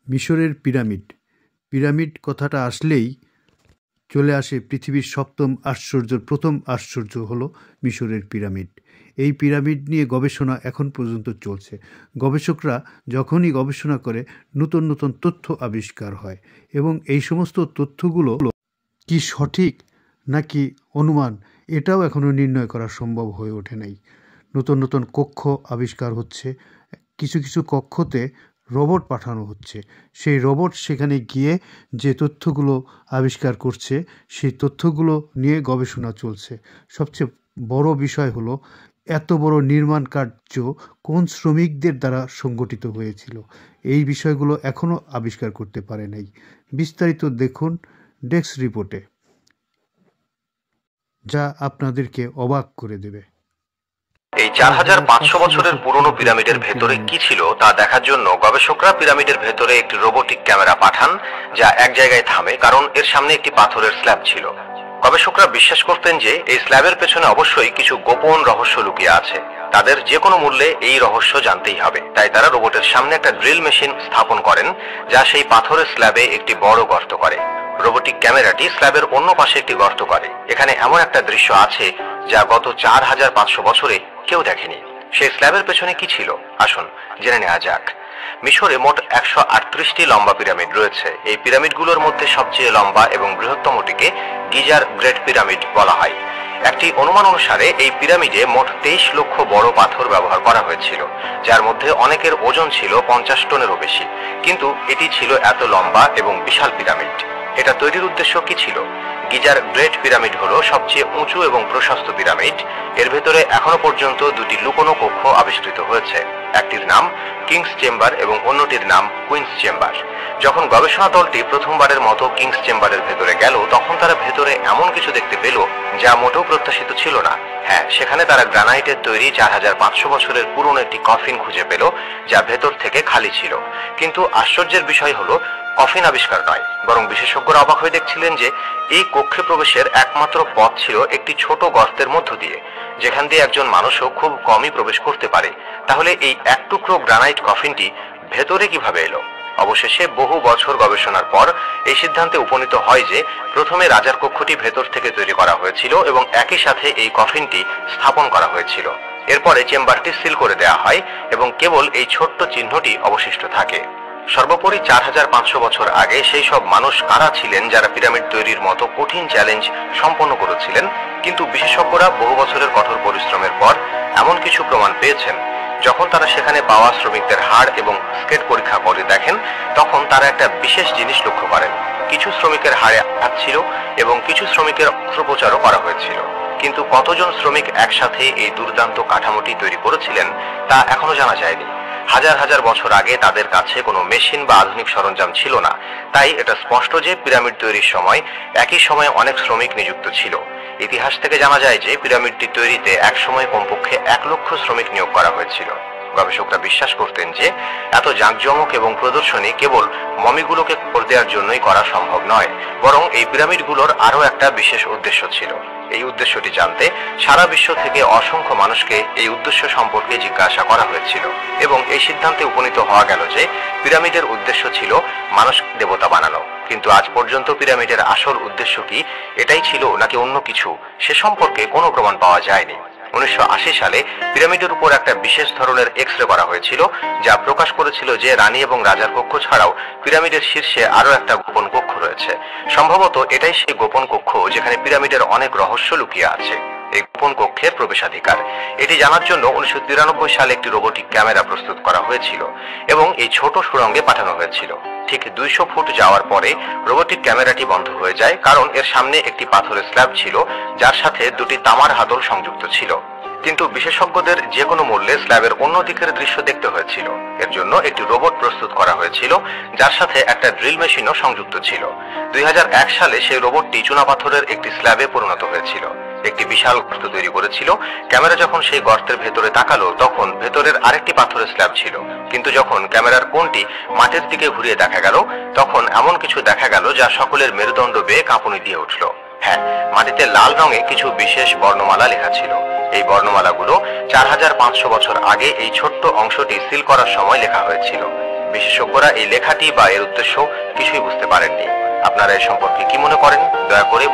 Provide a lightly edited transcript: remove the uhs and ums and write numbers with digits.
মিশরের pyramid. Pyramid কথাটা আসলেই চলে আসে পৃথিবীর সপ্তম আশ্চর্যের প্রথম আশ্চর্য হলো মিশরের পিরামিড। এই পিরামিড নিয়ে গবেষণা এখন পর্যন্ত চলছে। গবেষকরা যখনই গবেষণা করে নতুন নতুন তথ্য আবিষ্কার হয় এবং এই সমস্ত তথ্যগুলো কি সঠিক নাকি অনুমান এটাও এখনও নির্ণয় করা সম্ভব হয়ে ওঠে নাই। নতুন নতুন কক্ষ আবিষ্কার হচ্ছে, কিছু কিছু কক্ষতে রোবট পাঠানো হচ্ছে। সেই রোবট সেখানে গিয়ে যে তথ্যগুলো আবিষ্কার করছে সেই তথ্যগুলো নিয়ে গবেষণা চলছে। সবচেয়ে বড় বিষয় হলো এত বড় নির্মাণ কার্য কোন শ্রমিকদের দ্বারা সংগঠিত হয়েছিল, এই বিষয়গুলো এখনও আবিষ্কার করতে পারে নাই। বিস্তারিত দেখুন ডেস্ক রিপোর্টে, যা আপনাদেরকে অবাক করে দেবে। এই 4500 বছরের পুরনো পিরামিডের ভেতরে কি ছিল তা দেখার জন্য গবেষকরা পিরামিডের ভেতরে একটি রোবোটিক ক্যামেরা পাঠান, যা এক জায়গায় থামে কারণ এর সামনে একটি পাথরের স্ল্যাব ছিল। গবেষকরা বিশ্বাস করতেন যে এই স্ল্যাবের পেছনে অবশ্যই কিছু গোপন রহস্য লুকিয়ে আছে। তাদের যে কোনো মূল্যে এই রহস্য জানতেই হবে। তাই তারা রোবটের সামনে একটা ড্রিল মেশিন স্থাপন করেন, যা সেই পাথরের স্ল্যাবে একটি বড় গর্ত করে। রোবোটিক ক্যামেরাটি স্ল্যাবের অন্য পাশে একটি গর্ত করে। এখানে এমন একটা দৃশ্য আছে যা গত 4500 বছরে কেউ দেখেনি। সেই স্ল্যাবের পেছনে কি ছিল আসুন জেনে নেওয়া যাক। মিশরে মোট 138টি লম্বা পিরামিড রয়েছে। এই পিরামিডগুলোর মধ্যে সবচেয়ে লম্বা এবং বৃহত্তমটিকে গিজার গ্রেট পিরামিড বলা হয়। একটি অনুমান অনুসারে এই পিরামিডে মোট 23 লক্ষ বড় পাথর ব্যবহার করা হয়েছিল, যার মধ্যে অনেকের ওজন ছিল 50 টনেরও বেশি। কিন্তু এটি ছিল এত লম্বা এবং বিশাল পিরামিড। এটা তৈরির উদ্দেশ্য কি ছিল? গিজার গ্রেট পিরামিড হলো সবচেয়ে উঁচু এবং প্রশস্ত পিরামিড। এর ভেতরে এখনো পর্যন্ত দুটি লুকোনো কক্ষ আবিষ্কৃত হয়েছে। একটির নাম কিংস চেম্বার এবং অন্যটির নাম কুইন্স চেম্বার। যখন গবেষণা দলটি প্রথমবারের মতো কিংস চেম্বারের ভেতরে গেল, তখন তারা ভেতরে এমন কিছু দেখতে পেল যা মোটেও প্রত্যাশিত ছিল না। হ্যাঁ, সেখানে তারা গ্রানাইটের তৈরি 4500 বছরের পুরনো একটি কফিন খুঁজে পেল, যা ভেতর থেকে খালি ছিল। কিন্তু আশ্চর্যের বিষয় হলো কফিন আবিষ্কার নয়, বরং বিশেষজ্ঞরা অবাক হয়ে দেখছিলেন যে এই কক্ষে প্রবেশের একমাত্র পথ ছিল একটি ছোট গর্তের মধ্য দিয়ে, যেখান দিয়ে একজন মানুষও খুব কমই প্রবেশ করতে পারে। তাহলে এই এক টুকরো গ্রানাইট কফিনটি ভেতরে কিভাবে এলো? অবশেষে বহু বছর গবেষণার পর এই সিদ্ধান্তে উপনীত হয় যে প্রথমে রাজার কক্ষটি ভেতর থেকে তৈরি করা হয়েছিল এবং একই সাথে এই কফিনটি স্থাপন করা হয়েছিল। এরপরে চেম্বারটি সিল করে দেওয়া হয় এবং কেবল এই ছোট্ট চিহ্নটি অবশিষ্ট থাকে। সর্বোপরি 4500 বছর আগে সেই সব মানুষ কারা ছিলেন যারা পিরামিড তৈরির মতো কঠিন চ্যালেঞ্জ সম্পন্ন করেছিলেন? কিন্তু বিশেষজ্ঞরা বহু বছরের কঠোর পরিশ্রমের পর এমন কিছু প্রমাণ পেয়েছেন। যখন তারা সেখানে পাওয়া শ্রমিকদের হাড় এবং স্কেট পরীক্ষা করে দেখেন, তখন তারা একটা বিশেষ জিনিস লক্ষ্য করেন। কিছু শ্রমিকের হাড়ে আঘাত ছিল এবং কিছু শ্রমিকের অস্ত্রোপচারও করা হয়েছিল। কিন্তু কতজন শ্রমিক একসাথে এই দুর্দান্ত কাঠামোটি তৈরি করেছিলেন তা এখনো জানা যায়নি। হাজার হাজার বছর আগে তাদের কাছে কোনো মেশিন বা আধুনিক সরঞ্জাম ছিল না। তাই এটা স্পষ্ট যে পিরামিড তৈরির সময় একই সময়ে অনেক শ্রমিক নিযুক্ত ছিল। ইতিহাস থেকে জানা যায় যে পিরামিডটি তৈরিতে একসময় কমপক্ষে 1 লক্ষ শ্রমিক নিয়োগ করা হয়েছিল। গবেষকরা বিশ্বাস করতেন যে এত জাঁকজমক এবং প্রদর্শনী কেবল মমিগুলোকে কবর দেওয়ার জন্যই করা সম্ভব নয়, বরং এই পিরামিডগুলোর আরও একটা বিশেষ উদ্দেশ্য ছিল। এই উদ্দেশ্যটি জানতে সারা বিশ্ব থেকে অসংখ্য মানুষকে এই উদ্দেশ্য সম্পর্কে জিজ্ঞাসা করা হয়েছিল এবং এই সিদ্ধান্তে উপনীত হওয়া গেল যে পিরামিডের উদ্দেশ্য ছিল মানুষ দেবতা বানানো। কিন্তু আজ পর্যন্ত পিরামিডের আসল উদ্দেশ্য কি, এটাই ছিল নাকি অন্য কিছু, সে সম্পর্কে কোনো প্রমাণ পাওয়া যায়নি। 1980 সালে পিরামিডের উপর একটা বিশেষ ধরনের এক্স-রে করা হয়েছিল, যা প্রকাশ করেছিল যে রানী এবং রাজার কক্ষ ছাড়াও পিরামিডের শীর্ষে আরো একটা গোপন কক্ষ রয়েছে। সম্ভবত এটাই সেই গোপন কক্ষ যেখানে পিরামিডের অনেক রহস্য লুকিয়ে আছে। এই গোপন কক্ষের প্রবেশাধিকার এটি জানার জন্য 1993 সালে একটি রোবোটিক ক্যামেরা প্রস্তুত করা হয়েছিল এবং এই ছোট সুড়ঙ্গে পাঠানো হয়েছিল। ঠিক 200 ফুট যাওয়ার পরে রোবোটিক ক্যামেরাটি বন্ধ হয়ে যায়, কারণ এর সামনে একটি পাথরের স্ল্যাব ছিল যার সাথে দুটি তামার হাতল সংযুক্ত ছিল। কিন্তু বিশেষজ্ঞদের যে কোনো মূল্যে স্ল্যাবের অন্য দিকের দৃশ্য দেখতে হয়েছিল। এর জন্য একটি রোবট প্রস্তুত করা হয়েছিল যার সাথে একটা ড্রিল মেশিনও সংযুক্ত ছিল। 2001 সালে সেই রোবটটি চুনাপাথরের একটি স্ল্যাবে পরিণত হয়েছিল, একটি বিশাল গর্ত তৈরি করেছিল। ক্যামেরা যখন সেই গর্তের ভেতরে তাকালো, তখন ভেতরের আরেকটি পাথরের স্ল্যাব ছিল। কিন্তু যখন ক্যামেরার কোণটি মাটির দিকে ঘুরিয়ে দেখা গেল, তখন এমন কিছু দেখা গেল যা সকলের মেরুদণ্ড বেয়ে কাঁপুনি দিয়ে উঠল। হ্যাঁ, মাটিতে লাল রঙে কিছু বিশেষ বর্ণমালা লেখা ছিল। এই বর্ণমালাগুলো 4500 বছর আগে এই ছোট্ট অংশটি সিল করার সময় লেখা হয়েছিল। বিশেষজ্ঞরা এই লেখাটি বা এর উদ্দেশ্য কিছুই বুঝতে পারেননি। আপনারা এ সম্পর্কে কি মনে করেন দয়া করে